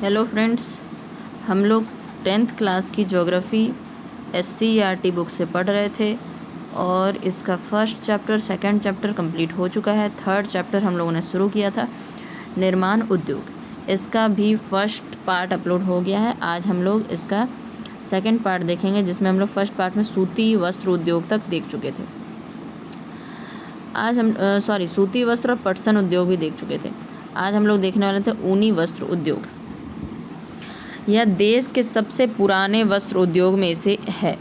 Hello friends, हम लोग 10th class की ज्योग्राफी SCERT बुक से पढ़ रहे थे और इसका first chapter second chapter complete हो चुका है। थर्ड चैप्टर हम लोगों ने शुरू किया था, निर्माण उद्योग। इसका भी फर्स्ट पार्ट अपलोड हो गया है। आज हम लोग इसका सेकंड पार्ट देखेंगे, जिसमें हम लोग फर्स्ट पार्ट में सूती वस्त्र उद्योग तक देख चुके थे। आज हम सूती वस्त्र और पटसन उद्योग भी देख चुके थे। आज हम लोग देखने वाले थे ऊनी वस्त्र उद्योग। यह देश के सबसे पुराने वस्त्र उद्योग में से है।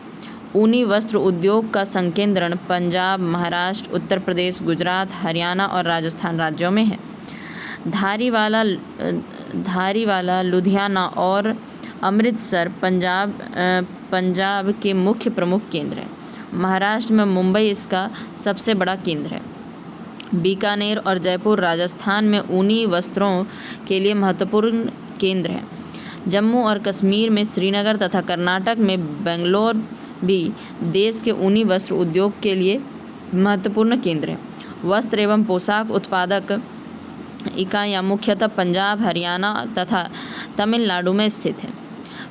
ऊनी वस्त्र उद्योग का संकेंद्रण पंजाब, महाराष्ट्र, उत्तर प्रदेश, गुजरात, हरियाणा और राजस्थान राज्यों में है। धारीवाला, लुधियाना और अमृतसर पंजाब के मुख्य प्रमुख केंद्र हैं। महाराष्ट्र में मुंबई इसका सबसे बड़ा केंद्र है। बीकानेर और जयपुर राजस्थान में ऊनी वस्त्रों के लिए महत्वपूर्ण केंद्र हैं। जम्मू और कश्मीर में श्रीनगर तथा कर्नाटक में बेंगलोर भी देश के ऊनी वस्त्र उद्योग के लिए महत्वपूर्ण केंद्र हैं। वस्त्र एवं पोशाक उत्पादक इकाइयाँ मुख्यतः पंजाब, हरियाणा तथा तमिलनाडु में स्थित हैं।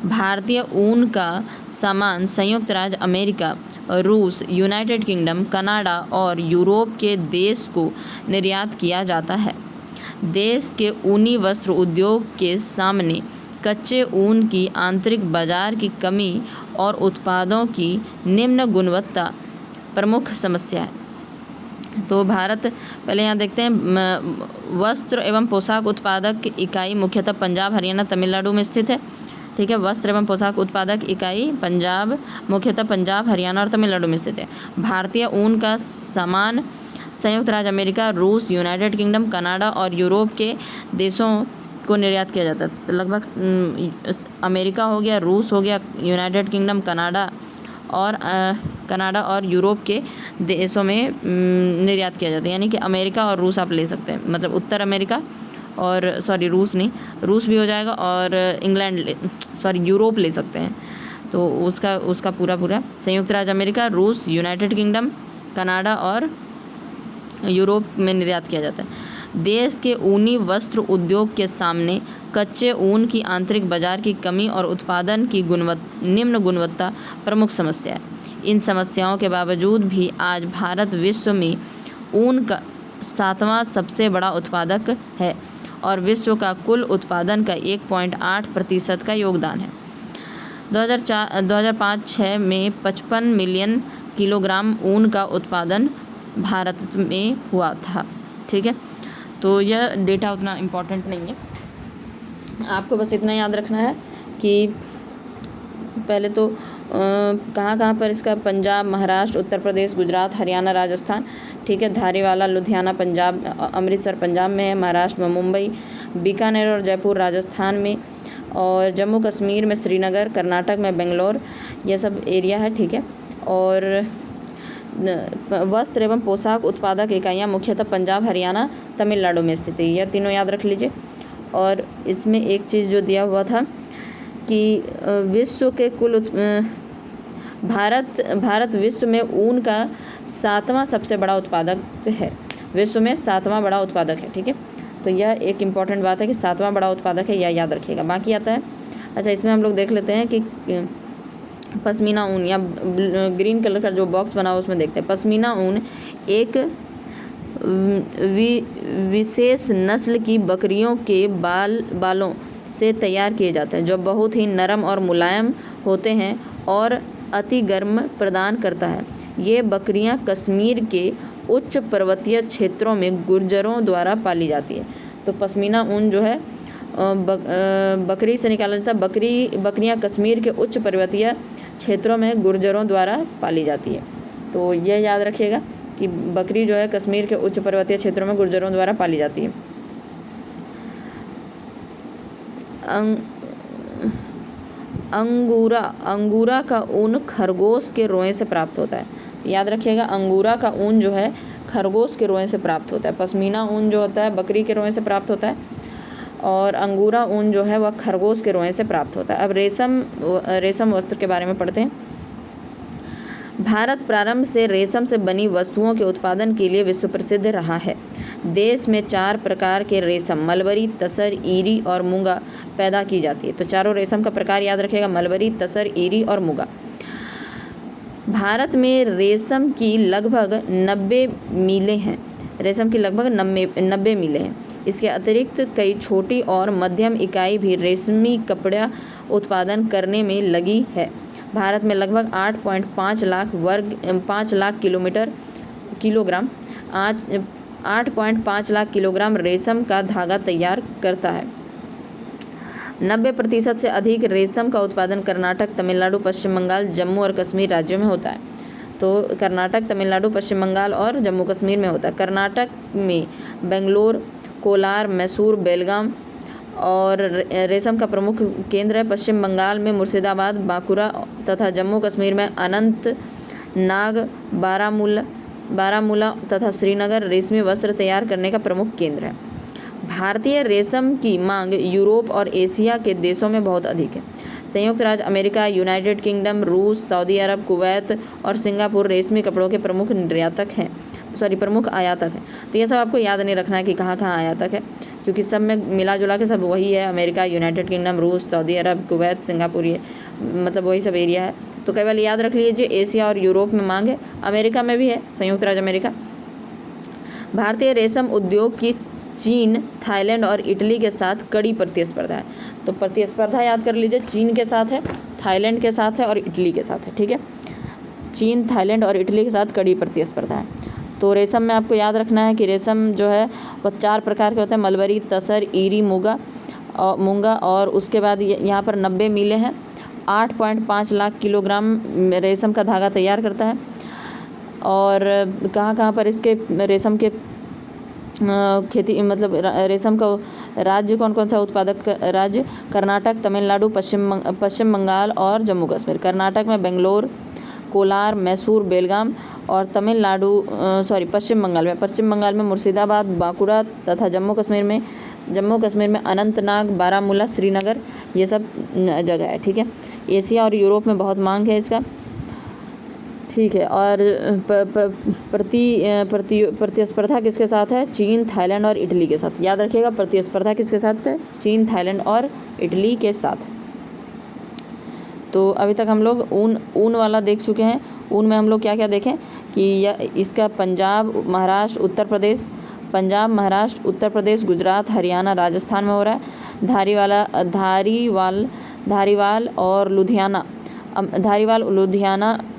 भारतीय ऊन का सामान संयुक्त राज्य अमेरिका, रूस, यूनाइटेड किंगडम, कनाडा और यूरोप के देश को निर्यात किया जाता है। देश के ऊनी वस्त्र उद्योग के सामने कच्चे ऊन की आंतरिक बाजार की कमी और उत्पादों की निम्न गुणवत्ता प्रमुख समस्या है। तो भारत, पहले यहाँ देखते हैं, वस्त्र एवं पोशाक उत्पादक इकाई मुख्यतः पंजाब, हरियाणा, तमिलनाडु में स्थित है। ठीक है, वस्त्र एवं पोशाक उत्पादक इकाई मुख्यतः पंजाब, हरियाणा और तमिलनाडु में स्थित है। भारतीय ऊन का सामान संयुक्त राज्य अमेरिका, रूस, यूनाइटेड किंगडम, कनाडा और यूरोप के देशों को निर्यात किया जाता है। तो लगभग अमेरिका हो गया, रूस हो गया, यूनाइटेड किंगडम, कनाडा और यूरोप के देशों में निर्यात किया जाता है। यानी कि अमेरिका और रूस आप ले सकते हैं, मतलब उत्तर अमेरिका और रूस नहीं, रूस भी हो जाएगा, और यूरोप ले सकते हैं। तो उसका पूरा संयुक्त राज्य अमेरिका, रूस, यूनाइटेड किंगडम, कनाडा और यूरोप में निर्यात किया जाता है। देश के ऊनी वस्त्र उद्योग के सामने कच्चे ऊन की आंतरिक बाजार की कमी और उत्पादन की निम्न गुणवत्ता प्रमुख समस्या है। इन समस्याओं के बावजूद भी आज भारत विश्व में ऊन का 7वां सबसे बड़ा उत्पादक है और विश्व का कुल उत्पादन का 1.8% का योगदान है। 2005-06 में 55 मिलियन किलोग्राम ऊन का उत्पादन भारत में हुआ था। ठीक है, तो यह डेटा उतना इम्पोर्टेंट नहीं है, आपको बस इतना याद रखना है कि पहले तो कहाँ पर इसका पंजाब, महाराष्ट्र, उत्तर प्रदेश, गुजरात, हरियाणा, राजस्थान। ठीक है, धारीवाला, लुधियाना पंजाब, अमृतसर पंजाब में है, महाराष्ट्र में मुंबई, बीकानेर और जयपुर राजस्थान में, और जम्मू कश्मीर में श्रीनगर, कर्नाटक में बेंगलोर, यह सब एरिया है। ठीक है, और वस्त्र एवं पोशाक उत्पादक इकाइयाँ मुख्यतः पंजाब, हरियाणा, तमिलनाडु में स्थित है। यह तीनों याद रख लीजिए। और इसमें एक चीज़ जो दिया हुआ था कि विश्व के कुल भारत विश्व में ऊन का 7वां सबसे बड़ा उत्पादक है। विश्व में 7वां बड़ा उत्पादक है। ठीक है, तो यह एक इम्पॉर्टेंट बात है कि 7वां बड़ा उत्पादक है, यह याद रखिएगा। बाकी आता है, अच्छा इसमें हम लोग देख लेते हैं कि पश्मीना ऊन, या ग्रीन कलर का जो बॉक्स बना हुआ उसमें देखते हैं। पश्मीना ऊन एक विशेष नस्ल की बकरियों के बालों से तैयार किए जाते हैं, जो बहुत ही नरम और मुलायम होते हैं और अति गर्म प्रदान करता है। ये बकरियां कश्मीर के उच्च पर्वतीय क्षेत्रों में गुर्जरों द्वारा पाली जाती है। तो पश्मीना ऊन जो है बकरी से निकाला जाता है। बकरियां कश्मीर के उच्च पर्वतीय क्षेत्रों में गुर्जरों द्वारा पाली जाती है। तो यह याद रखिएगा कि बकरी जो है कश्मीर के उच्च पर्वतीय क्षेत्रों में गुर्जरों द्वारा पाली जाती है। अंगूरा का ऊन खरगोश के रोए से प्राप्त होता है। तो याद रखिएगा, अंगूरा का ऊन जो है खरगोश के रोए से प्राप्त होता है। पश्मीना ऊन जो होता है बकरी के रोए से प्राप्त होता है, और अंगूरा ऊन जो है वह खरगोश के रोए से प्राप्त होता है। अब रेशम वस्त्र के बारे में पढ़ते हैं। भारत प्रारंभ से रेशम से बनी वस्तुओं के उत्पादन के लिए विश्व प्रसिद्ध रहा है। देश में 4 प्रकार के रेशम मलबरी, तसर, ईरी और मूंगा पैदा की जाती है। तो चारों रेशम का प्रकार याद रखिएगा, मलबरी, तसर, ईरी और मूंगा। भारत में रेशम की लगभग 90 मिलें हैं। रेशम की लगभग 90 मिलें हैं। इसके अतिरिक्त कई छोटी और मध्यम इकाई भी रेशमी कपड़ा उत्पादन करने में लगी है। भारत में लगभग 8.5 लाख किलोग्राम रेशम का धागा तैयार करता है। 90% से अधिक रेशम का उत्पादन कर्नाटक, तमिलनाडु, पश्चिम बंगाल, जम्मू और कश्मीर राज्यों में होता है। तो कर्नाटक, तमिलनाडु, पश्चिम बंगाल और जम्मू कश्मीर में होता है। कर्नाटक में बेंगलोर, कोलार, मैसूर, बेलगाम और रेशम का प्रमुख केंद्र है। पश्चिम बंगाल में मुर्शिदाबाद, बांकुरा तथा जम्मू कश्मीर में अनंतनाग, बारामूला तथा श्रीनगर रेशमी वस्त्र तैयार करने का प्रमुख केंद्र है। भारतीय रेशम की मांग यूरोप और एशिया के देशों में बहुत अधिक है। संयुक्त राज्य अमेरिका, यूनाइटेड किंगडम, रूस, सऊदी अरब, कुवैत और सिंगापुर रेशमी कपड़ों के प्रमुख आयातक हैं। तो ये सब आपको याद नहीं रखना है कि कहाँ कहाँ आयातक है, क्योंकि सब में मिला जुला के सब वही है। अमेरिका, यूनाइटेड किंगडम, रूस, सऊदी अरब, कुवैत, सिंगापुर, ये मतलब वही सब एरिया है। तो केवल याद रख लीजिए एशिया और यूरोप में मांग है, अमेरिका में भी है, संयुक्त राज्य अमेरिका। भारतीय रेशम उद्योग की चीन, थाईलैंड और इटली के साथ कड़ी प्रतिस्पर्धा है। तो प्रतिस्पर्धा याद कर लीजिए, चीन के साथ है, थाईलैंड के साथ है और इटली के साथ है। ठीक है, चीन, थाईलैंड और इटली के साथ कड़ी प्रतिस्पर्धा है। तो रेशम में आपको याद रखना है कि रेशम जो है वह 4 प्रकार के होते हैं, मलबरी, तसर, ईरी, मूंगा और उसके बाद यहाँ पर 90 मिलें हैं। 8.5 लाख किलोग्राम रेशम का धागा तैयार करता है। और कहाँ कहाँ पर इसके रेशम के खेती मतलब रेशम का राज्य कौन कौन सा उत्पादक राज्य? कर्नाटक, तमिलनाडु, पश्चिम बंगाल और जम्मू कश्मीर। कर्नाटक में बेंगलोर, कोलार, मैसूर, बेलगाम और पश्चिम बंगाल में मुर्शिदाबाद, बांकुरा तथा जम्मू कश्मीर में अनंतनाग, बारामूला, श्रीनगर, ये सब जगह है। ठीक है, एशिया और यूरोप में बहुत मांग है इसका। ठीक है, और प्रतिस्पर्धा किसके साथ है? चीन, थाईलैंड और इटली के साथ। याद रखिएगा, प्रतिस्पर्धा किसके साथ है? चीन, थाईलैंड और इटली के साथ। तो अभी तक हम लोग ऊन वाला देख चुके हैं। ऊन में हम लोग क्या क्या देखें कि इसका पंजाब, महाराष्ट्र, उत्तर प्रदेश, गुजरात, हरियाणा, राजस्थान में हो रहा है। धारीवाल और लुधियाना,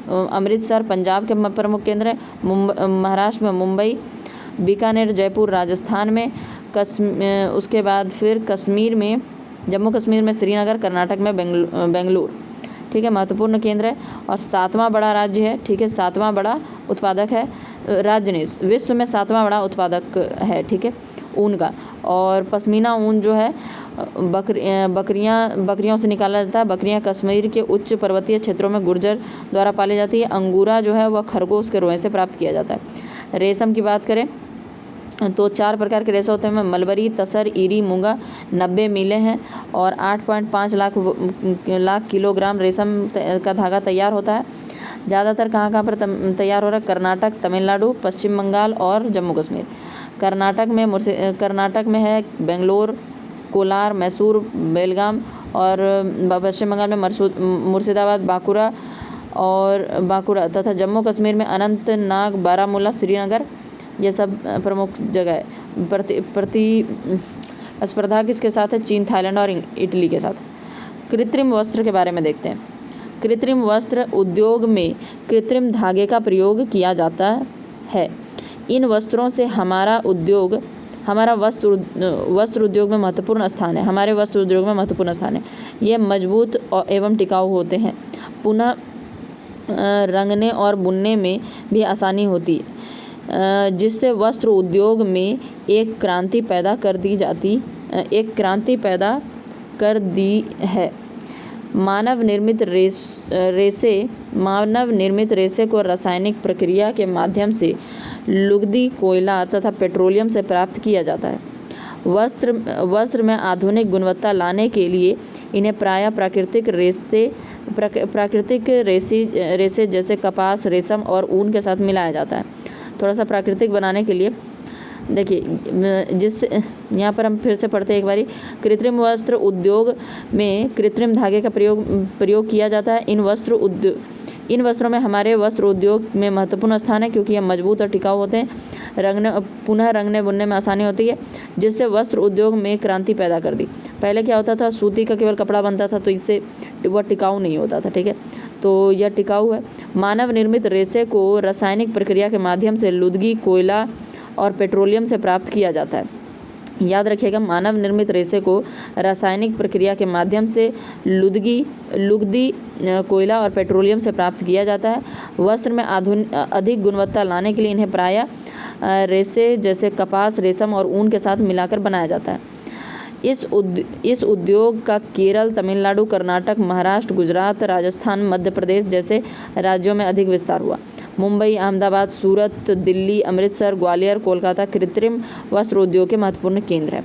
अमृतसर पंजाब के प्रमुख केंद्र है। महाराष्ट्र में मुंबई, बीकानेर, जयपुर राजस्थान में, उसके बाद फिर जम्मू कश्मीर में श्रीनगर, कर्नाटक में बेंगलुरु। ठीक है, महत्वपूर्ण केंद्र है और 7वां बड़ा राज्य है। ठीक है, 7वां बड़ा उत्पादक है, राज्य नहीं, विश्व में 7वां बड़ा उत्पादक है। ठीक है, ऊन का। और पश्मीना ऊन जो है बकरियों से निकाला जाता है। बकरियां कश्मीर के उच्च पर्वतीय क्षेत्रों में गुर्जर द्वारा पाली जाती है। अंगूरा जो है वह खरगोश के रोए से प्राप्त किया जाता है। रेशम की बात करें तो 4 प्रकार के रेशे होते हैं, मलबरी, तसर, ईरी, मूंगा। 90 मिलें हैं और 8.5 लाख किलोग्राम रेशम का धागा तैयार होता है। ज़्यादातर कहाँ पर तैयार हो रहा है? कर्नाटक, तमिलनाडु, पश्चिम बंगाल और जम्मू कश्मीर। कर्नाटक में है बेंगलोर, कोलार, मैसूर, बेलगाम और पश्चिम बंगाल में मुर्शिदाबाद, बांकुरा तथा जम्मू कश्मीर में अनंतनाग, बारामूला, श्रीनगर, ये सब प्रमुख जगह है। प्रतिस्पर्धा किसके साथ है? चीन, थाईलैंड और इटली के साथ। कृत्रिम वस्त्र के बारे में देखते हैं। कृत्रिम वस्त्र उद्योग में कृत्रिम धागे का प्रयोग किया जाता है। इन वस्त्रों से हमारा वस्त्र उद्योग में महत्वपूर्ण स्थान है। हमारे वस्त्र उद्योग में महत्वपूर्ण स्थान है। ये मजबूत एवं टिकाऊ होते हैं। पुनः रंगने और बुनने में भी आसानी होती है, जिससे वस्त्र उद्योग में एक क्रांति पैदा कर दी है। मानव निर्मित रेशे को रासायनिक प्रक्रिया के माध्यम से लुगदी, कोयला तथा पेट्रोलियम से प्राप्त किया जाता है। वस्त्र में आधुनिक गुणवत्ता लाने के लिए इन्हें प्रायः प्राकृतिक प्राकृतिक रेशे जैसे कपास, रेशम और ऊन के साथ मिलाया जाता है। थोड़ा सा प्राकृतिक बनाने के लिए देखिए, जिससे यहाँ पर हम फिर से पढ़ते हैं एक बारी। कृत्रिम वस्त्र उद्योग में कृत्रिम धागे का प्रयोग किया जाता है। इन वस्त्रों में हमारे वस्त्र उद्योग में महत्वपूर्ण स्थान है, क्योंकि यह मजबूत और टिकाऊ होते हैं। पुनः रंगने बुनने में आसानी होती है, जिससे वस्त्र उद्योग में क्रांति पैदा कर दी। पहले क्या होता था, सूती का केवल कपड़ा बनता था, तो इससे वह टिकाऊ नहीं होता था। ठीक है, तो यह टिकाऊ है। मानव निर्मित रेशे को रासायनिक प्रक्रिया के माध्यम से लुगदी, कोयला और पेट्रोलियम से प्राप्त किया जाता है। याद रखिएगा, मानव निर्मित रेशे को रासायनिक प्रक्रिया के माध्यम से लुगदी, कोयला और पेट्रोलियम से प्राप्त किया जाता है। वस्त्र में अधिक गुणवत्ता लाने के लिए इन्हें प्रायः रेशे जैसे कपास, रेशम और ऊन के साथ मिलाकर बनाया जाता है। इस उद्योग का केरल, तमिलनाडु, कर्नाटक, महाराष्ट्र, गुजरात, राजस्थान, मध्य प्रदेश जैसे राज्यों में अधिक विस्तार हुआ। मुंबई, अहमदाबाद, सूरत, दिल्ली, अमृतसर, ग्वालियर, कोलकाता कृत्रिम वस्त्र उद्योग के महत्वपूर्ण केंद्र हैं।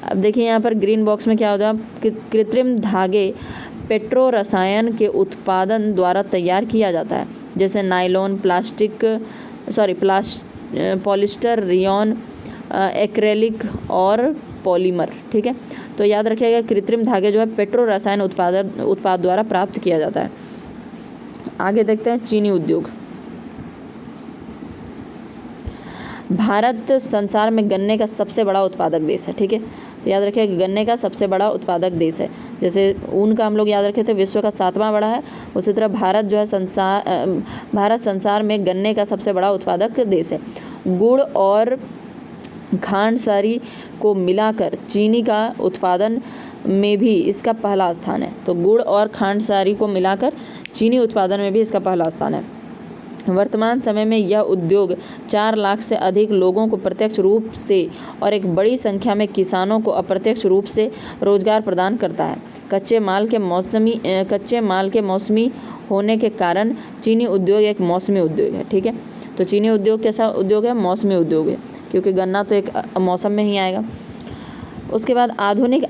अब देखिए यहाँ पर ग्रीन बॉक्स में क्या होता है, कृत्रिम धागे पेट्रो रसायन के उत्पादन द्वारा तैयार किया जाता है, जैसे नायलॉन, पॉलिस्टर, रियॉन, एक्रेलिक और पॉलीमर। ठीक है, तो याद रखिएगा, कृत्रिम धागे जो है पेट्रो रसायन उत्पाद द्वारा प्राप्त किया जाता है। आगे देखते हैं चीनी उद्योग। भारत संसार में गन्ने का सबसे बड़ा उत्पादक देश है। ठीक है, तो याद रखिए, गन्ने का सबसे बड़ा उत्पादक देश है। जैसे ऊन का हम लोग याद रखे थे विश्व का 7वां बड़ा है, उसी तरह भारत जो है भारत संसार में गन्ने का सबसे बड़ा उत्पादक देश है। गुड़ और खांडसारी को मिलाकर चीनी का उत्पादन में भी इसका पहला स्थान है। तो गुड़ और खांडसारी को मिलाकर चीनी उत्पादन में भी इसका पहला स्थान है। वर्तमान समय में यह उद्योग 4 लाख से अधिक लोगों को प्रत्यक्ष रूप से और एक बड़ी संख्या में किसानों को अप्रत्यक्ष रूप से रोजगार प्रदान करता है। कच्चे माल के मौसमी होने के कारण चीनी उद्योग एक मौसमी उद्योग है। ठीक है, तो चीनी उद्योग कैसा उद्योग है, मौसमी उद्योग है, क्योंकि गन्ना तो एक मौसम में ही आएगा। उसके बाद आधुनिक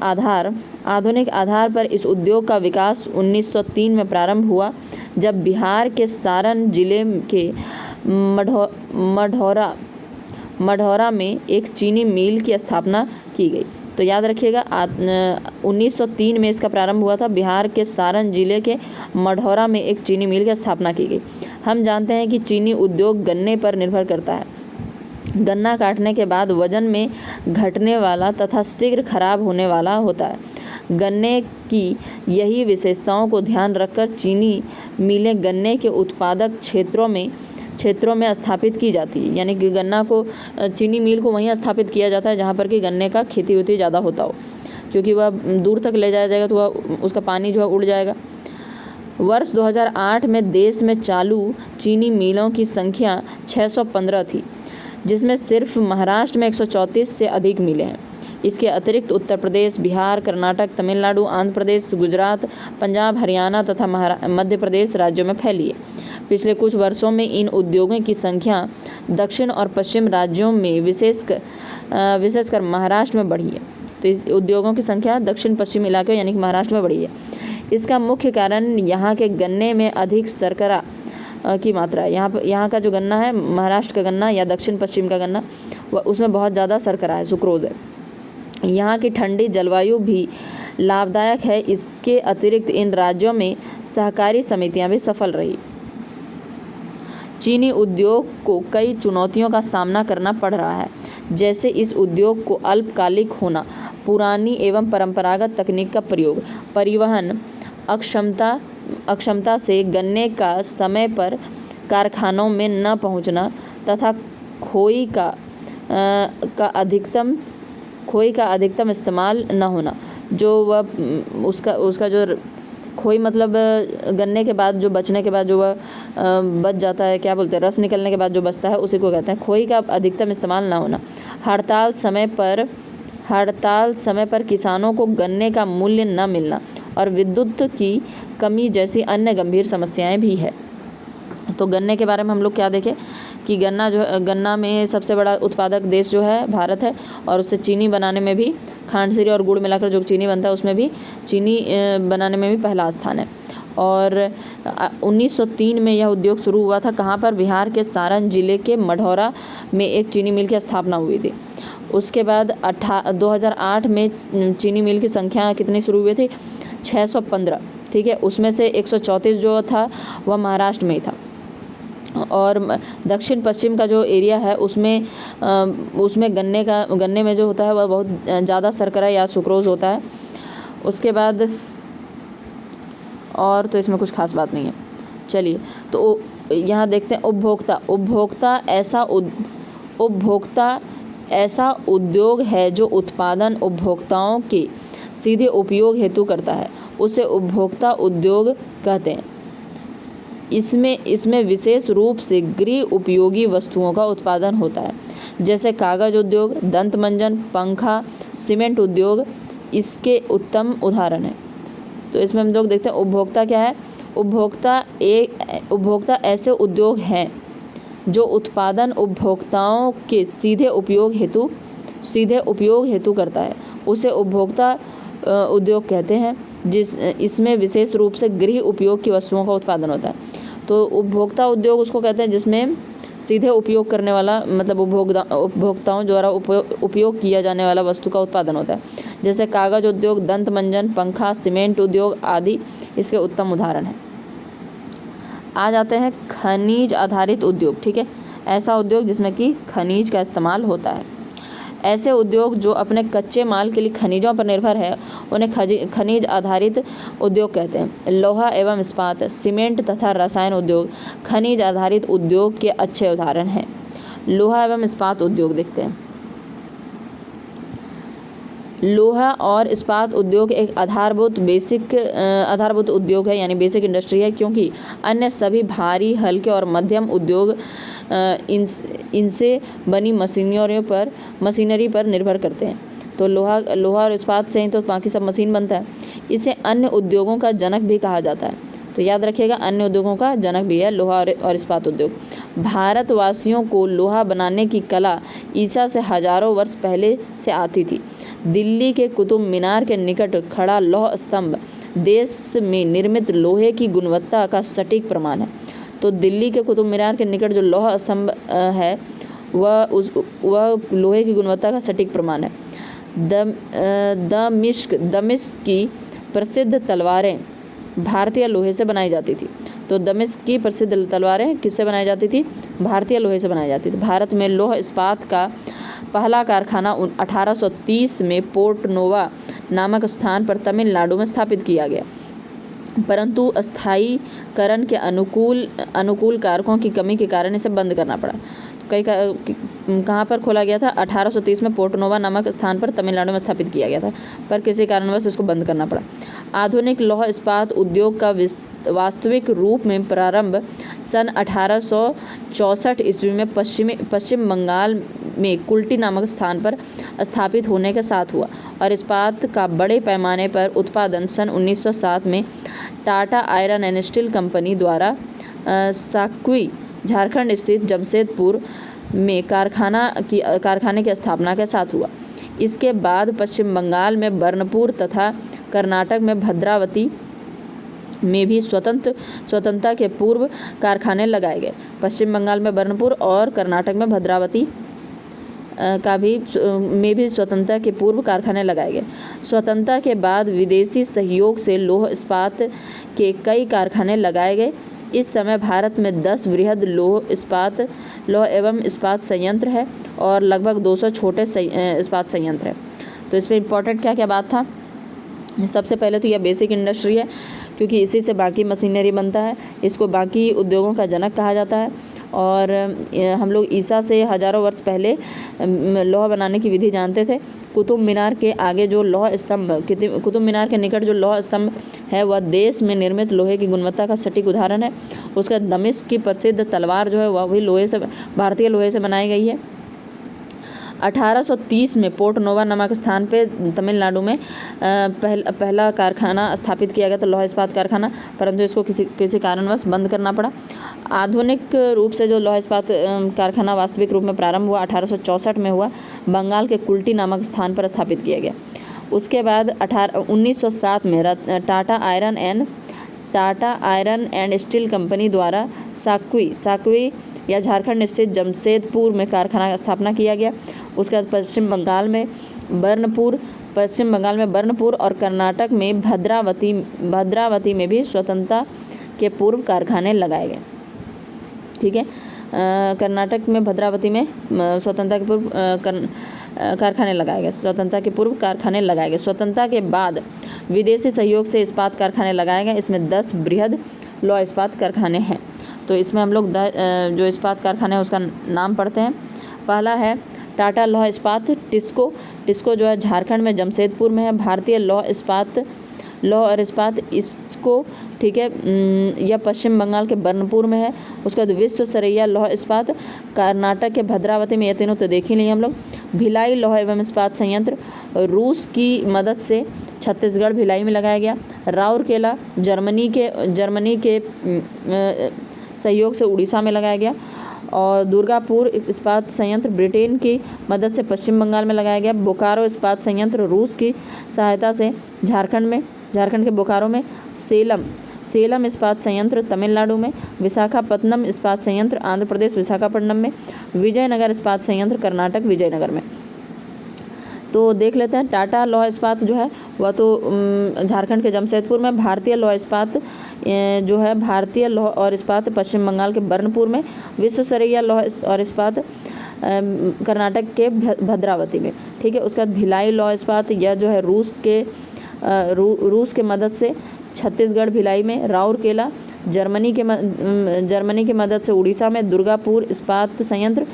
आधार पर इस उद्योग का विकास 1903 में प्रारंभ हुआ, जब बिहार के सारण जिले के मढ़ौरा में एक चीनी मिल की स्थापना की गई। तो याद रखिएगा, 1903 में इसका प्रारंभ हुआ था। बिहार के सारण जिले के मढ़ौरा में एक चीनी मिल की स्थापना की गई। हम जानते हैं कि चीनी उद्योग गन्ने पर निर्भर करता है। गन्ना काटने के बाद वजन में घटने वाला तथा शीघ्र खराब होने वाला होता है। गन्ने की यही विशेषताओं को ध्यान रखकर चीनी मिलें गन्ने के उत्पादक क्षेत्रों में स्थापित की जाती है। यानी कि गन्ना को, चीनी मिल को वहीं स्थापित किया जाता है जहाँ पर कि गन्ने का खेती होती ज़्यादा होता हो, क्योंकि वह दूर तक ले जाया जाएगा तो वह उसका पानी जो है उड़ जाएगा। वर्ष 2008 में देश में चालू चीनी मिलों की संख्या 615 थी, जिसमें सिर्फ महाराष्ट्र में 134 से अधिक मिले हैं। इसके अतिरिक्त उत्तर प्रदेश, बिहार, कर्नाटक, तमिलनाडु, आंध्र प्रदेश, गुजरात, पंजाब, हरियाणा तथा मध्य प्रदेश राज्यों में फैली है। पिछले कुछ वर्षों में इन उद्योगों की संख्या दक्षिण और पश्चिम राज्यों में विशेषकर महाराष्ट्र में बढ़ी है। तो इस उद्योगों की संख्या दक्षिण पश्चिम इलाके यानी कि महाराष्ट्र में बढ़ी है। इसका मुख्य कारण यहाँ के गन्ने में अधिक शर्करा की मात्रा है। यहाँ का जो गन्ना है, महाराष्ट्र का गन्ना या दक्षिण पश्चिम का गन्ना, उसमें बहुत ज़्यादा शर्करा है, सुक्रोज है। यहाँ की ठंडी जलवायु भी लाभदायक है। इसके अतिरिक्त इन राज्यों में सहकारी समितियाँ भी सफल रही। चीनी उद्योग को कई चुनौतियों का सामना करना पड़ रहा है, जैसे इस उद्योग को अल्पकालिक होना, पुरानी एवं परंपरागत तकनीक का प्रयोग, परिवहन अक्षमता से गन्ने का समय पर कारखानों में न पहुंचना तथा खोई का अधिकतम इस्तेमाल न होना। जो वह उसका जो खोई मतलब गन्ने के बाद जो बचने के बाद जो वह बच जाता है, क्या बोलते हैं, रस निकलने के बाद जो बचता है उसी को कहते हैं। खोई का अधिकतम इस्तेमाल ना होना। हड़ताल समय पर किसानों को गन्ने का मूल्य न मिलना और विद्युत की कमी जैसी अन्य गंभीर समस्याएं भी है। तो गन्ने के बारे में हम लोग क्या देखें कि गन्ना में सबसे बड़ा उत्पादक देश जो है भारत है, और उससे चीनी बनाने में भी, खांडसारी और गुड़ मिलाकर जो चीनी बनता है उसमें भी चीनी बनाने में भी पहला स्थान है। और 1903 में यह उद्योग शुरू हुआ था। कहाँ पर? बिहार के सारण जिले के मढ़ौरा में एक चीनी मिल की स्थापना हुई थी। उसके बाद 2008 में चीनी मिल की संख्या कितनी शुरू हुई थी? 615, ठीक है। उसमें से 134 जो था वह महाराष्ट्र में ही था। और दक्षिण पश्चिम का जो एरिया है उसमें गन्ने में जो होता है वह बहुत ज़्यादा शर्करा या सुक्रोज होता है। उसके बाद और तो इसमें कुछ खास बात नहीं है। चलिए तो यहाँ देखते हैं उपभोक्ता ऐसा उद्योग है जो उत्पादन उपभोक्ताओं के सीधे उपयोग हेतु करता है, उसे उपभोक्ता उद्योग कहते हैं। इसमें विशेष रूप से गृह उपयोगी वस्तुओं का उत्पादन होता है, जैसे कागज उद्योग, दंत मंजन, पंखा, सीमेंट उद्योग इसके उत्तम उदाहरण हैं। तो इसमें हम लोग देखते हैं उपभोक्ता क्या है। उपभोक्ता ऐसे उद्योग हैं जो उत्पादन उपभोक्ताओं के सीधे उपयोग हेतु करता है, उसे उपभोक्ता उद्योग कहते हैं। इसमें विशेष रूप से गृह उपयोग की वस्तुओं का उत्पादन होता है। तो उपभोक्ता उद्योग उसको कहते हैं जिसमें सीधे उपयोग करने वाला, मतलब उपभोक्ताओं द्वारा उपयोग किया जाने वाला वस्तु का उत्पादन होता है, जैसे कागज उद्योग, दंत मंजन, पंखा, सीमेंट उद्योग आदि इसके उत्तम उदाहरण हैं। आ जाते हैं खनिज आधारित उद्योग, ठीक है। ऐसा उद्योग जिसमें कि खनिज का इस्तेमाल होता है। ऐसे उद्योग जो अपने कच्चे माल के लिए खनिजों पर निर्भर है उन्हें खनिज आधारित उद्योग कहते हैं। लोहा एवं इस्पात, सीमेंट तथा रसायन उद्योग खनिज आधारित उद्योग के अच्छे उदाहरण हैं। लोहा एवं इस्पात उद्योग देखते हैं। लोहा और इस्पात उद्योग एक आधारभूत उद्योग है, यानी बेसिक इंडस्ट्री है, क्योंकि अन्य सभी भारी, हल्के और मध्यम उद्योग इनसे बनी मशीनरी पर निर्भर करते हैं। तो लोहा और इस्पात से ही तो बाकी सब मशीन बनता है। इसे अन्य उद्योगों का जनक भी कहा जाता है। तो याद रखिएगा, अन्य उद्योगों का जनक भी है लोहा और इस्पात उद्योग। भारतवासियों को लोहा बनाने की कला ईसा से हजारों वर्ष पहले से आती थी। दिल्ली के कुतुब मीनार के निकट खड़ा लौह स्तंभ देश में निर्मित लोहे की गुणवत्ता का सटीक प्रमाण है। तो दिल्ली के कुतुब मीनार के निकट जो लौह स्तंभ है वह लोहे की गुणवत्ता का सटीक प्रमाण है। दमिश्क की प्रसिद्ध तलवारें भारतीय लोहे से बनाई जाती थी। तो दमिश्क की प्रसिद्ध तलवारें किससे बनाई जाती थी? भारतीय लोहे से बनाई जाती थी। भारत में लौह इस्पात का पहला कारखाना 1830 में पोर्ट नोवा नामक स्थान पर तमिलनाडु में स्थापित किया गया, परंतु स्थायीकरण के अनुकूल कारकों की कमी के कारण इसे बंद करना पड़ा। कहाँ पर खोला गया था? 1830 में पोर्ट नोवा नामक स्थान पर तमिलनाडु में स्थापित किया गया था, पर किसी कारणवश इसको बंद करना पड़ा। आधुनिक लौह इस्पात उद्योग का वास्तविक रूप में प्रारंभ सन 1864 ईस्वी में पश्चिम बंगाल में कुल्टी नामक स्थान पर स्थापित होने के साथ हुआ, और इस्पात का बड़े पैमाने पर उत्पादन सन 1907 में Tata iron and steel company द्वारा साक्वी झारखंड स्थित जमशेदपुर में कारखाने की स्थापना के साथ हुआ। इसके बाद पश्चिम बंगाल में बर्नपुर तथा कर्नाटक में भद्रावती में भी स्वतंत्रता के पूर्व कारखाने लगाए गए। पश्चिम बंगाल में बर्नपुर और कर्नाटक में भद्रावती में भी स्वतंत्रता के पूर्व कारखाने लगाए गए। स्वतंत्रता के बाद विदेशी सहयोग से लौह इस्पात के कई कारखाने लगाए गए। इस समय भारत में 10 बृहद लौह एवं इस्पात संयंत्र है और लगभग 200 छोटे इस्पात संयंत्र है। तो इसमें इम्पोर्टेंट क्या क्या बात था? सबसे पहले तो यह बेसिक इंडस्ट्री है, क्योंकि इसी से बाकी मशीनरी बनता है। इसको बाकी उद्योगों का जनक कहा जाता है। और हम लोग ईसा से हजारों वर्ष पहले लोहा बनाने की विधि जानते थे। कुतुब मीनार के आगे जो कुतुब मीनार के निकट जो लौह स्तंभ है वह देश में निर्मित लोहे की गुणवत्ता का सटीक उदाहरण है। उसका दमिश्क की प्रसिद्ध तलवार जो है वह भी भारतीय लोहे से बनाई गई है। 1830 में पोर्ट नोवा नामक स्थान पे तमिलनाडु में पहला कारखाना स्थापित किया गया था, लौह इस्पात कारखाना, परंतु इसको किसी कारणवश बंद करना पड़ा। आधुनिक रूप से जो लौह इस्पात कारखाना वास्तविक रूप में प्रारंभ हुआ 1864 में हुआ, बंगाल के कुल्टी नामक स्थान पर स्थापित किया गया। उसके बाद 1907 में Tata iron and Tata iron and steel company द्वारा साक्वी या झारखंड स्थित जमशेदपुर में कारखाना का स्थापना किया गया। उसके बाद पश्चिम बंगाल में बर्नपुर और कर्नाटक में भद्रावती में भी स्वतंत्रता के पूर्व कारखाने लगाए गए। ठीक है, कर्नाटक में भद्रावती में स्वतंत्रता के पूर्व कारखाने लगाए गए। स्वतंत्रता के बाद विदेशी सहयोग से इस्पात कारखाने लगाए गए। इसमें 10 बृहद लौह इस्पात कारखाने हैं। तो इसमें हम लोग जो इस्पात कारखाने हैं उसका नाम पढ़ते हैं। पहला है टाटा लौह इस्पात टिस्को जो है झारखंड में जमशेदपुर में है। भारतीय लौह और इस्पात इसको, ठीक है, यह पश्चिम बंगाल के बर्नपुर में है। उसके बाद विश्वेश्वरैया लौह इस्पात कर्नाटक के भद्रावती में, ये तीनों तो देख ही लिए हम लोग। भिलाई लौह एवं इस्पात संयंत्र रूस की मदद से छत्तीसगढ़ भिलाई में लगाया गया। राउरकेला जर्मनी के सहयोग से उड़ीसा में लगाया गया। और दुर्गापुर इस्पात संयंत्र ब्रिटेन की मदद से पश्चिम बंगाल में लगाया गया। बोकारो इस्पात संयंत्र रूस की सहायता से झारखंड के बोकारो में। सेलम इस्पात संयंत्र तमिलनाडु में। विशाखापत्तनम इस्पात संयंत्र आंध्र प्रदेश विशाखापट्टनम में। विजयनगर इस्पात संयंत्र कर्नाटक विजयनगर में। तो देख लेते हैं, टाटा लौह इस्पात जो है वह तो झारखंड के जमशेदपुर में। भारतीय लौह और इस्पात पश्चिम बंगाल के बर्नपुर में। विश्वेश्वरैया लौह और इस्पात कर्नाटक के भद्रावती में। ठीक है, उसके बाद भिलाई लौह इस्पात यह जो है रूस के मदद से छत्तीसगढ़ भिलाई में। राउरकेला जर्मनी की मदद से उड़ीसा में। दुर्गापुर इस्पात संयंत्र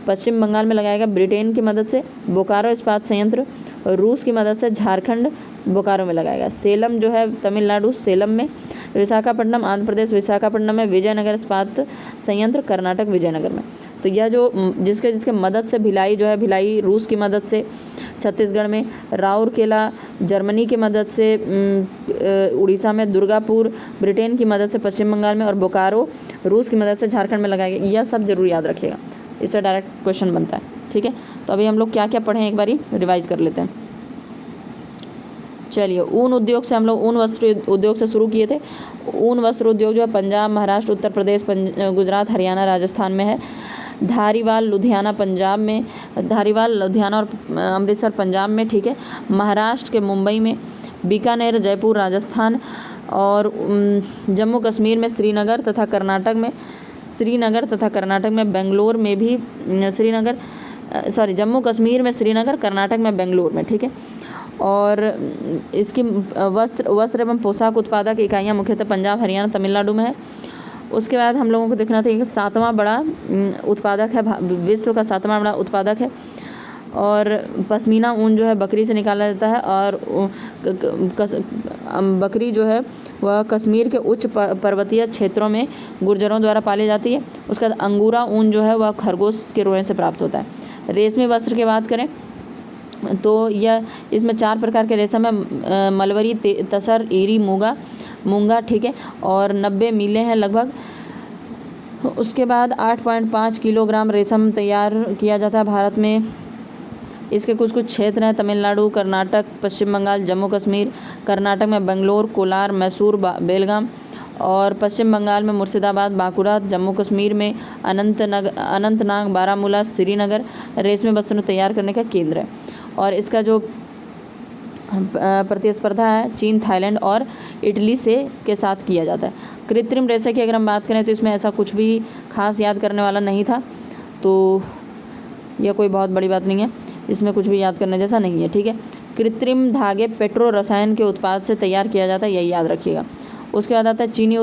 पश्चिम बंगाल में लगाया गया ब्रिटेन की मदद से। बोकारो इस्पात संयंत्र रूस की मदद से झारखंड बोकारो में लगाया गया। सेलम जो है तमिलनाडु सेलम में। विशाखापट्टनम आंध्र प्रदेश विशाखापट्टनम में। विजयनगर इस्पात संयंत्र कर्नाटक विजयनगर में। तो यह जो जिसके मदद से भिलाई रूस की मदद से छत्तीसगढ़ में। राउरकेला जर्मनी की मदद से उड़ीसा में। दुर्गापुर ब्रिटेन की मदद से पश्चिम बंगाल में। और बोकारो रूस की मदद से झारखंड में लगाया गया। यह सब जरूर याद रखिएगा, इससे डायरेक्ट क्वेश्चन बनता है। ठीक है, तो अभी हम लोग क्या क्या पढ़े एक बारी रिवाइज कर लेते हैं। चलिए, ऊन उद्योग से हम लोग ऊन वस्त्र उद्योग से शुरू किए थे। ऊन वस्त्र उद्योग जो है पंजाब, महाराष्ट्र, उत्तर प्रदेश, गुजरात, हरियाणा, राजस्थान में है। धारीवाल लुधियाना और अमृतसर पंजाब में। ठीक है, महाराष्ट्र के मुंबई में। बीकानेर जयपुर राजस्थान और जम्मू कश्मीर में श्रीनगर तथा कर्नाटक में बेंगलोर में भी जम्मू कश्मीर में श्रीनगर, कर्नाटक में बेंगलोर में। ठीक है, और इसकी वस्त्र एवं पोशाक उत्पादक इकाइयाँ मुख्यतः पंजाब, हरियाणा, तमिलनाडु में है। उसके बाद हम लोगों को देखना था कि सातवां बड़ा उत्पादक है, विश्व का सातवां बड़ा उत्पादक है। और पश्मीना ऊन जो है बकरी से निकाला जाता है। और बकरी जो है वह कश्मीर के उच्च पर्वतीय क्षेत्रों में गुर्जरों द्वारा पाली जाती है। उसके बाद अंगूरा ऊन जो है वह खरगोश के रोए से प्राप्त होता है। रेशमी वस्त्र की बात करें तो यह इसमें 4 प्रकार के रेशम है। मलबरी, तसर, एरी, मूंगा। ठीक है, और 90 मीलें हैं लगभग। उसके बाद 8.5 किलोग्राम रेशम तैयार किया जाता है भारत में। इसके कुछ क्षेत्र हैं तमिलनाडु, कर्नाटक, पश्चिम बंगाल, जम्मू कश्मीर। कर्नाटक में बेंगलोर, कोलार, मैसूर, बेलगाम। और पश्चिम बंगाल में मुर्शिदाबाद, बांकुड़ा। जम्मू कश्मीर में अनंतनाग, बारामूला, श्रीनगर रेशमी वस्त्र तैयार करने का केंद्र है। और इसका जो प्रतिस्पर्धा है चीन, थाईलैंड और इटली के साथ किया जाता है। कृत्रिम रेशे की अगर हम बात करें तो इसमें ऐसा कुछ भी खास याद करने वाला नहीं था, तो यह कोई बहुत बड़ी बात नहीं है, इसमें कुछ भी याद करने जैसा नहीं है। ठीक है, कृत्रिम धागे पेट्रो रसायन के उत्पाद से तैयार किया जाता है, यही याद रखिएगा। उसके बाद आता है चीनी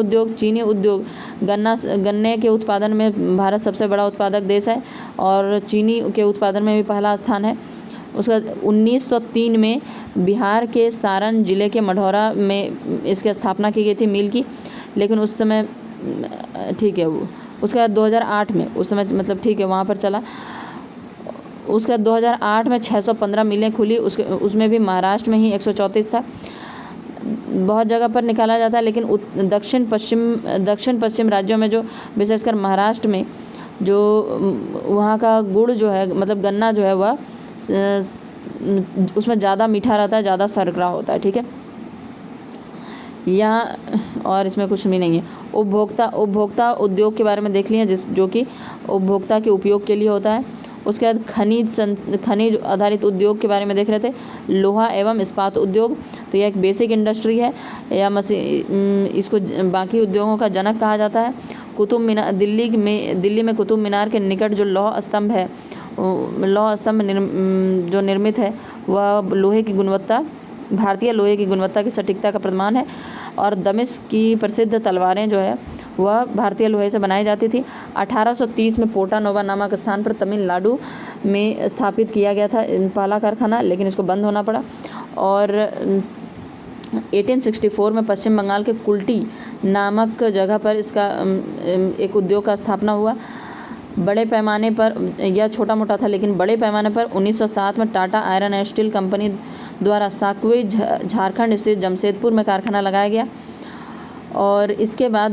उद्योग। गन्ने के उत्पादन में भारत सबसे बड़ा उत्पादक देश है और चीनी के उत्पादन में भी पहला स्थान है। उसके बाद 1903 में बिहार के सारण जिले के मढ़ौरा में इसकी स्थापना की गई थी मिल की, लेकिन उस समय ठीक है। उसके बाद 2008 में उस समय मतलब ठीक है वहाँ पर चला। उसके बाद 2008 में 615 मिलें खुली, उसमें भी महाराष्ट्र में ही 134 था। बहुत जगह पर निकाला जाता है, लेकिन दक्षिण पश्चिम राज्यों में जो विशेषकर महाराष्ट्र में जो वहाँ का गुड़ जो है मतलब गन्ना जो है वह उसमें ज़्यादा मीठा रहता है, ज़्यादा शर्करा होता है। ठीक है, यहाँ और इसमें कुछ भी नहीं है। उपभोक्ता उद्योग के बारे में देख लिया, जो कि उपभोक्ता के उपयोग के लिए होता है। उसके बाद खनिज आधारित उद्योग के बारे में देख रहे थे, लोहा एवं इस्पात उद्योग, तो यह एक बेसिक इंडस्ट्री है या इसको बाकी उद्योगों का जनक कहा जाता है। कुतुब मीनार, दिल्ली में कुतुब मीनार के निकट जो लौह स्तंभ जो निर्मित है वह भारतीय लोहे की गुणवत्ता की सटीकता का प्रमाण है। और दमिश्क की प्रसिद्ध तलवारें जो है वह भारतीय लोहे से बनाई जाती थी। 1830 में पोर्टा नोवा नामक स्थान पर तमिलनाडु में स्थापित किया गया था पहला कारखाना, लेकिन इसको बंद होना पड़ा। और 1864 में पश्चिम बंगाल के कुल्टी नामक जगह पर इसका एक उद्योग का स्थापना हुआ। बड़े पैमाने पर, यह छोटा मोटा था लेकिन बड़े पैमाने पर 1907 में Tata iron and steel company द्वारा साकवे झारखंड स्थित जमशेदपुर में कारखाना लगाया गया। और इसके बाद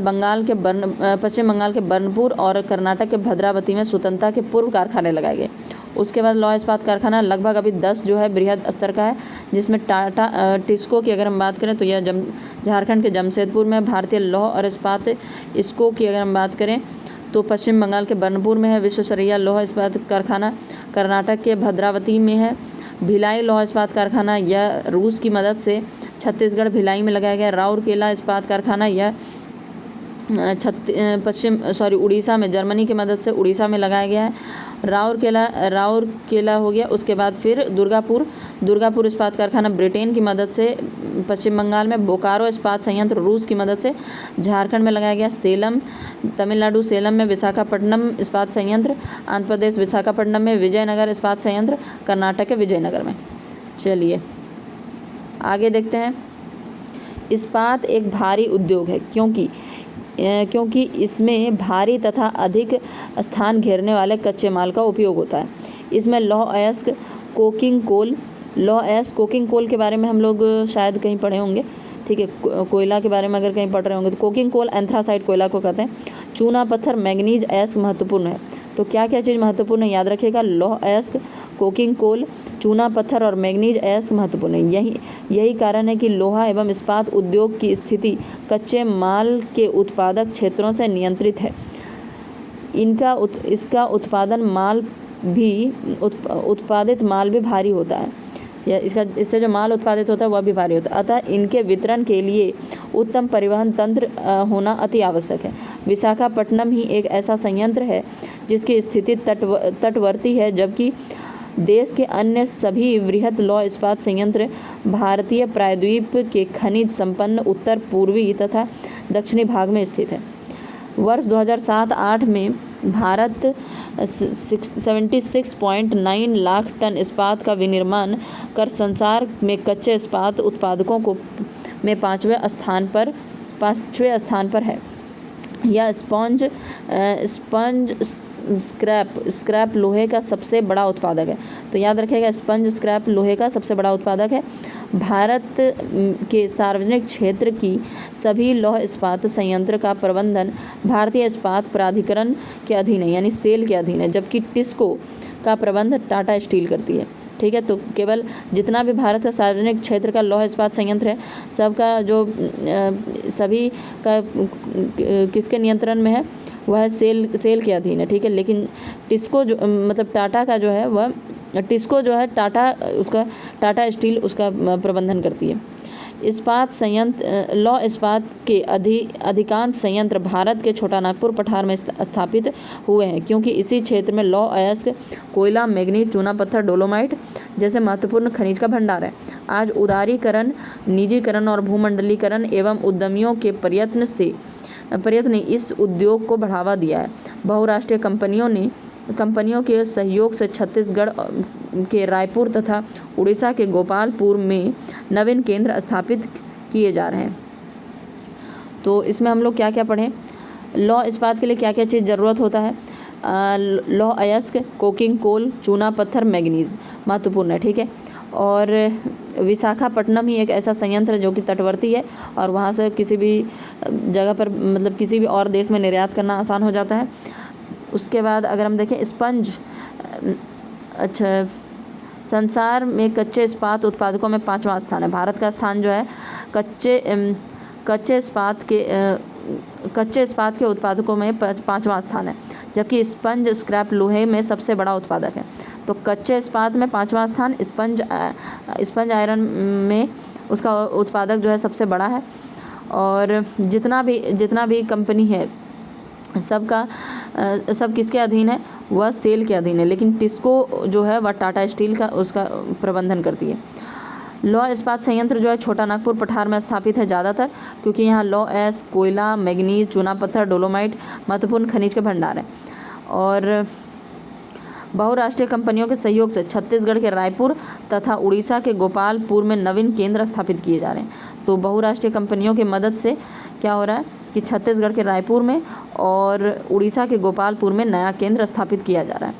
पश्चिम बंगाल के बर्नपुर और कर्नाटक के भद्रावती में स्वतंत्रता के पूर्व कारखाने लगाए गए। उसके बाद लौह इस्पात कारखाना लगभग अभी 10 जो है बृहद स्तर का है, जिसमें टाटा टिस्को की अगर हम बात करें तो यह झारखंड के जमशेदपुर में। भारतीय लौह और इस्पात इसको की अगर हम बात करें तो पश्चिम बंगाल के बर्नपुर में है। विश्वेश्वरैया लौह इस्पात कारखाना कर्नाटक के भद्रावती में है। भिलाई लौह इस्पात कारखाना यह रूस की मदद से छत्तीसगढ़ भिलाई में लगाया गया। राउरकेला इस्पात कारखाना यह उड़ीसा में, जर्मनी की मदद से उड़ीसा में लगाया गया है। राउरकेला हो गया। उसके बाद फिर दुर्गापुर इस्पात कारखाना ब्रिटेन की मदद से पश्चिम बंगाल में। बोकारो इस्पात संयंत्र रूस की मदद से झारखंड में लगाया गया। सेलम तमिलनाडु, सेलम में। विशाखापट्टनम इस्पात संयंत्र आंध्र प्रदेश, विशाखापट्टनम में। विजयनगर इस्पात संयंत्र कर्नाटक के विजयनगर में। चलिए आगे देखते हैं। इस्पात एक भारी उद्योग है क्योंकि इसमें भारी तथा अधिक स्थान घेरने वाले कच्चे माल का उपयोग होता है। इसमें लौह अयस्क कोकिंग कोल के बारे में हम लोग शायद कहीं पढ़े होंगे, ठीक है। कोयला के बारे में अगर कहीं पढ़ रहे होंगे तो कोकिंग कोल एंथ्रासाइट कोयला को कहते हैं। चूना पत्थर मैंगनीज अयस्क महत्वपूर्ण है। तो क्या क्या चीज़ महत्वपूर्ण है याद रखिएगा, लौह अयस्क, कोकिंग कोल, चूना पत्थर और मैंगनीज अयस्क महत्वपूर्ण है। यही कारण है कि लोहा एवं इस्पात उद्योग की स्थिति कच्चे माल के उत्पादक क्षेत्रों से नियंत्रित है। इसका उत्पादित माल भी भारी होता है, या इससे जो माल उत्पादित होता है वह भी भारी होता है। अतः इनके वितरण के लिए उत्तम परिवहन तंत्र होना अति आवश्यक है। विशाखापट्टनम ही एक ऐसा संयंत्र है जिसकी स्थिति तटवर्ती है, जबकि देश के अन्य सभी वृहद लौह इस्पात संयंत्र भारतीय प्रायद्वीप के खनिज संपन्न उत्तर पूर्वी तथा दक्षिणी भाग में स्थित है। वर्ष 2007-8 में भारत 76.9 लाख टन इस्पात का विनिर्माण कर संसार में कच्चे इस्पात उत्पादकों में पाँचवें स्थान पर है। यह स्पंज स्क्रैप लोहे का सबसे बड़ा उत्पादक है। तो याद रखिएगा, स्पंज स्क्रैप लोहे का सबसे बड़ा उत्पादक है। भारत के सार्वजनिक क्षेत्र की सभी लौह इस्पात संयंत्र का प्रबंधन भारतीय इस्पात प्राधिकरण के अधीन है, यानी सेल के अधीन है, जबकि टिस्को का प्रबंध टाटा स्टील करती है, ठीक है। तो केवल जितना भी भारत का सार्वजनिक क्षेत्र का लौह इस्पात संयंत्र है, सबका जो सभी का किसके नियंत्रण में है, वह सेल के अधीन है, ठीक है। लेकिन टिस्को जो मतलब टाटा का जो है वह टिस्को जो है टाटा स्टील उसका प्रबंधन करती है। इस्पात संयंत्र लौह इस्पात के अधिकांश संयंत्र भारत के छोटा नागपुर पठार में स्थापित हुए हैं, क्योंकि इसी क्षेत्र में लौह अयस्क, कोयला, मैंगनीज, चूना पत्थर, डोलोमाइट जैसे महत्वपूर्ण खनिज का भंडार है। आज उदारीकरण, निजीकरण और भूमंडलीकरण एवं उद्यमियों के प्रयत्न ने इस उद्योग को बढ़ावा दिया है। बहुराष्ट्रीय कंपनियों के सहयोग से छत्तीसगढ़ के रायपुर तथा उड़ीसा के गोपालपुर में नवीन केंद्र स्थापित किए जा रहे हैं। तो इसमें हम लोग क्या क्या पढ़ें, लौह इस्पात के लिए क्या क्या चीज़ ज़रूरत होता है। लौह अयस्क, कोकिंग कोल, चूना पत्थर, मैंगनीज महत्वपूर्ण है, ठीक है। और विशाखापट्टनम ही एक ऐसा संयंत्र है जो कि तटवर्ती है और वहाँ से किसी भी जगह पर मतलब किसी भी और देश में निर्यात करना आसान हो जाता है। उसके बाद अगर हम देखें स्पंज, अच्छा, संसार में कच्चे इस्पात उत्पादकों में 5वां स्थान है। भारत का स्थान जो है कच्चे इस्पात के उत्पादकों में 5वां स्थान है, जबकि स्पंज स्क्रैप लोहे में सबसे बड़ा उत्पादक है। तो कच्चे इस्पात में 5वां स्थान, स्पंज आयरन में उसका उत्पादक जो है सबसे बड़ा है। और जितना भी कंपनी है सब किसके अधीन है? वह सेल के अधीन है, लेकिन टिस्को जो है वह टाटा स्टील का उसका प्रबंधन करती है। लौह इस्पात संयंत्र जो है छोटा नागपुर पठार में स्थापित है ज़्यादातर, क्योंकि यहाँ लौह एस, कोयला, मैग्नीज, चूना पत्थर, डोलोमाइट महत्वपूर्ण खनिज के भंडार हैं। और बहुराष्ट्रीय कंपनियों के सहयोग से छत्तीसगढ़ के रायपुर तथा उड़ीसा के गोपालपुर में नवीन केंद्र स्थापित किए जा रहे हैं। तो बहुराष्ट्रीय कंपनियों की मदद से क्या हो रहा है कि छत्तीसगढ़ के रायपुर में और उड़ीसा के गोपालपुर में नया केंद्र स्थापित किया जा रहा है।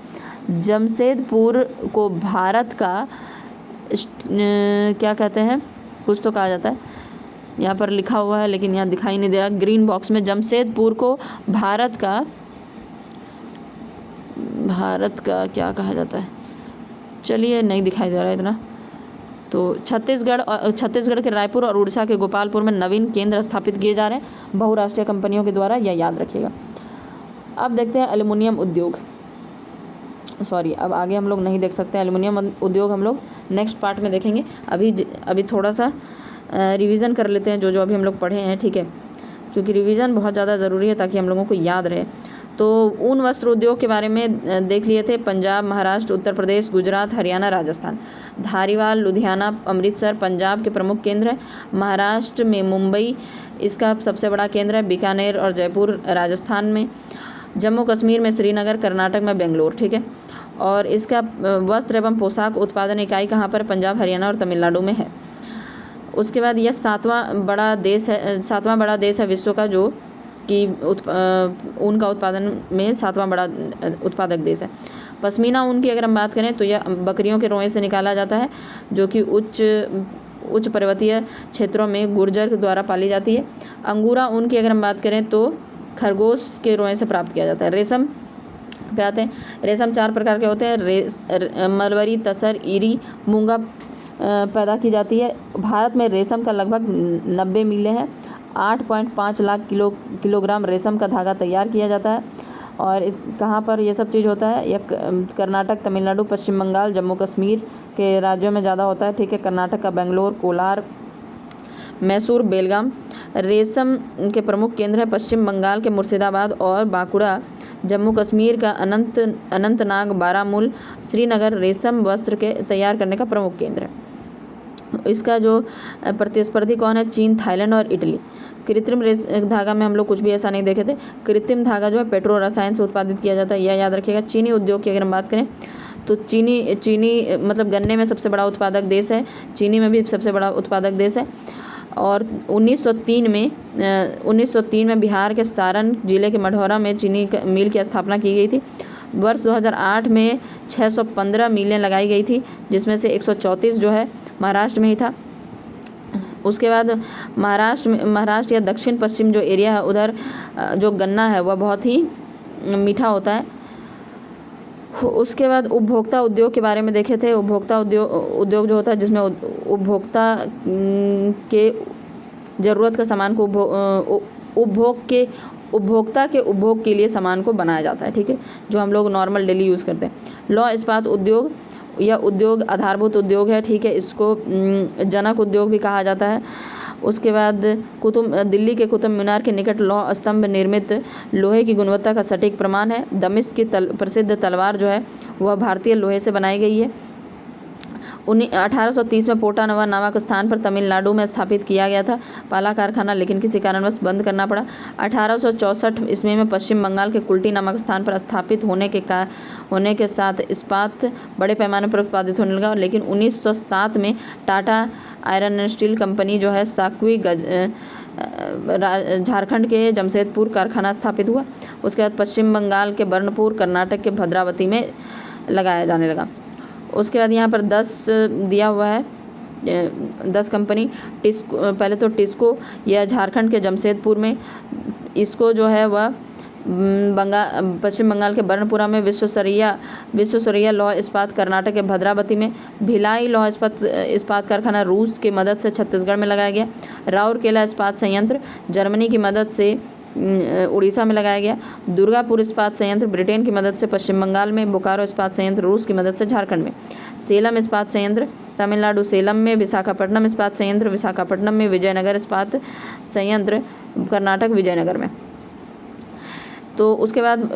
जमशेदपुर को भारत का क्या कहते हैं, कुछ तो कहा जाता है, यहाँ पर लिखा हुआ है लेकिन यहाँ दिखाई नहीं दे रहा ग्रीन बॉक्स में। जमशेदपुर को भारत का क्या कहा जाता है, चलिए नहीं दिखाई दे रहा है इतना। तो छत्तीसगढ़ के रायपुर और उड़ीसा के गोपालपुर में नवीन केंद्र स्थापित किए जा रहे हैं बहुराष्ट्रीय कंपनियों के द्वारा, यह याद रखिएगा। अब देखते हैं एल्युमिनियम उद्योग। अब आगे हम लोग नहीं देख सकते एल्युमिनियम उद्योग, हम लोग नेक्स्ट पार्ट में देखेंगे। अभी थोड़ा सा रिवीजन कर लेते हैं जो अभी हम लोग पढ़े हैं, ठीक है, क्योंकि रिवीजन बहुत ज़्यादा ज़रूरी है ताकि हम लोगों को याद रहे। तो ऊन वस्त्र उद्योग के बारे में देख लिए थे। पंजाब, महाराष्ट्र, उत्तर प्रदेश, गुजरात, हरियाणा, राजस्थान। धारीवाल, लुधियाना, अमृतसर पंजाब के प्रमुख केंद्र हैं। महाराष्ट्र में मुंबई इसका सबसे बड़ा केंद्र है। बीकानेर और जयपुर राजस्थान में। जम्मू कश्मीर में श्रीनगर, कर्नाटक में बेंगलोर, ठीक है। और इसका वस्त्र एवं पोशाक उत्पादन इकाई कहाँ पर? पंजाब, हरियाणा और तमिलनाडु में है। उसके बाद यह सातवां बड़ा देश है विश्व का, जो कि ऊन का उत्पादन में 7वां बड़ा उत्पादक देश है। पश्मीना ऊन की अगर हम बात करें तो यह बकरियों के रोए से निकाला जाता है, जो कि उच्च पर्वतीय क्षेत्रों में गुर्जर द्वारा पाली जाती है। अंगूरा ऊन की अगर हम बात करें तो खरगोश के रोए से प्राप्त किया जाता है। रेशम पे आते हैं। रेशम 4 प्रकार के होते हैं, मलबरी, तसर, ईरी, मूंगा पैदा की जाती है। भारत में रेशम का लगभग 90 मिलें हैं। 8.5 लाख किलोग्राम रेशम का धागा तैयार किया जाता है। और इस कहाँ पर ये सब चीज़ होता है? यह कर्नाटक, तमिलनाडु, पश्चिम बंगाल, जम्मू कश्मीर के राज्यों में ज़्यादा होता है, ठीक है। कर्नाटक का बेंगलोर, कोलार, मैसूर, बेलगाम। रेशम के प्रमुख केंद्र है पश्चिम बंगाल के मुर्शिदाबाद और बांकुड़ा। जम्मू कश्मीर का अनंतनाग, बारामूल, श्रीनगर रेशम वस्त्र के तैयार करने का प्रमुख केंद्र है। इसका जो प्रतिस्पर्धी कौन है? चीन, थाईलैंड और इटली। कृत्रिम धागा में हम लोग कुछ भी ऐसा नहीं देखे थे। कृत्रिम धागा जो है पेट्रो रसायन से उत्पादित किया जाता है, यह याद रखिएगा। चीनी उद्योग की अगर हम बात करें तो चीनी मतलब गन्ने में सबसे बड़ा उत्पादक देश है। चीनी में भी सबसे बड़ा उत्पादक देश है। और 1903 में बिहार के सारण जिले के मढ़ौरा में चीनी मिल की स्थापना की गई थी। वर्ष 2008 में 615 मिलें लगाई गई थी, जिसमें से 134 जो है महाराष्ट्र में ही था। उसके बाद महाराष्ट्र या दक्षिण पश्चिम जो एरिया है, उधर जो गन्ना है वह बहुत ही मीठा होता है। उसके बाद उपभोक्ता उद्योग के बारे में देखे थे। उपभोक्ता उद्योग जो होता है जिसमें उपभोक्ता के ज़रूरत का सामान को उपभोक्ता के उपभोग के लिए सामान को बनाया जाता है, ठीक है, जो हम लोग नॉर्मल डेली यूज़ करते हैं। लौह इस्पात उद्योग, यह उद्योग आधारभूत उद्योग है, ठीक है। इसको जनक उद्योग भी कहा जाता है। उसके बाद दिल्ली के कुतुब मीनार के निकट लौह स्तंभ निर्मित लोहे की गुणवत्ता का सटीक प्रमाण है। दमिश्क की प्रसिद्ध तलवार जो है वह भारतीय लोहे से बनाई गई है। 1830 में पोटानवा नामक स्थान पर तमिलनाडु में स्थापित किया गया था पहला कारखाना, लेकिन किसी कारणवश बंद करना पड़ा। 1864 ईस्वी में पश्चिम बंगाल के कुल्टी नामक स्थान पर स्थापित होने के साथ इस्पात बड़े पैमाने पर उत्पादित होने लगा। लेकिन 1907 में Tata iron and steel company जो है साक्वी झारखंड के जमशेदपुर कारखाना स्थापित हुआ। उसके बाद पश्चिम बंगाल के बर्नपुर, कर्नाटक के भद्रावती में लगाया जाने लगा। उसके बाद यहाँ पर 10 दिया हुआ है, 10 कंपनी। पहले तो टिस्को, यह झारखंड के जमशेदपुर में। इसको जो है वह पश्चिम बंगाल के बर्नपुरा में विश्वेश्वरैया लौह इस्पात, कर्नाटक के भद्रावती में भिलाई लौह इस्पात कारखाना रूस की मदद से छत्तीसगढ़ में लगाया गया। राउरकेला इस्पात संयंत्र जर्मनी की मदद से उड़ीसा में लगाया गया। दुर्गापुर इस्पात संयंत्र ब्रिटेन की मदद से पश्चिम बंगाल में। बोकारो इस्पात संयंत्र रूस की मदद से झारखंड में। सेलम इस्पात संयंत्र तमिलनाडु सेलम में। विशाखापट्टनम इस्पात संयंत्र विशाखापट्टनम में। विजयनगर इस्पात संयंत्र कर्नाटक विजयनगर में। तो उसके बाद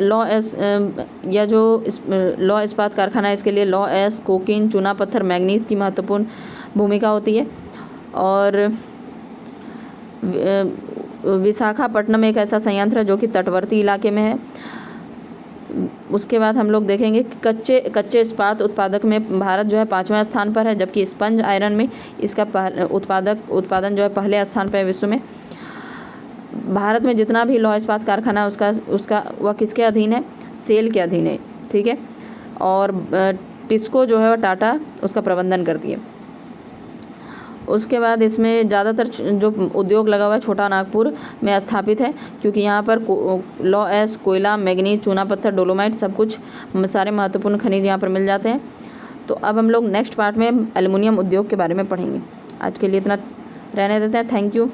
लौह इस्पात कारखाना है, इसके लिए लौह कोकीन, चूना पत्थर, मैग्नीज की महत्वपूर्ण भूमिका होती है। और विशाखापट्टनम एक ऐसा संयंत्र है जो कि तटवर्ती इलाके में है। उसके बाद हम लोग देखेंगे कि कच्चे इस्पात उत्पादक में भारत जो है 5वें स्थान पर है, जबकि स्पंज आयरन में इसका उत्पादन जो है पहले स्थान पर है विश्व में। भारत में जितना भी लौह इस्पात कारखाना है उसका वह किसके अधीन है? सेल के अधीन है, ठीक है। और टिस्को जो है वह टाटा उसका प्रबंधन करती है। उसके बाद इसमें ज़्यादातर जो उद्योग लगा हुआ है छोटा नागपुर में स्थापित है, क्योंकि यहाँ पर लौह कोयला, मैग्नीज, चूना पत्थर, डोलोमाइट सब कुछ सारे महत्वपूर्ण खनिज यहाँ पर मिल जाते हैं। तो अब हम लोग नेक्स्ट पार्ट में एल्युमिनियम उद्योग के बारे में पढ़ेंगे। आज के लिए इतना रहने देते हैं। Thank you.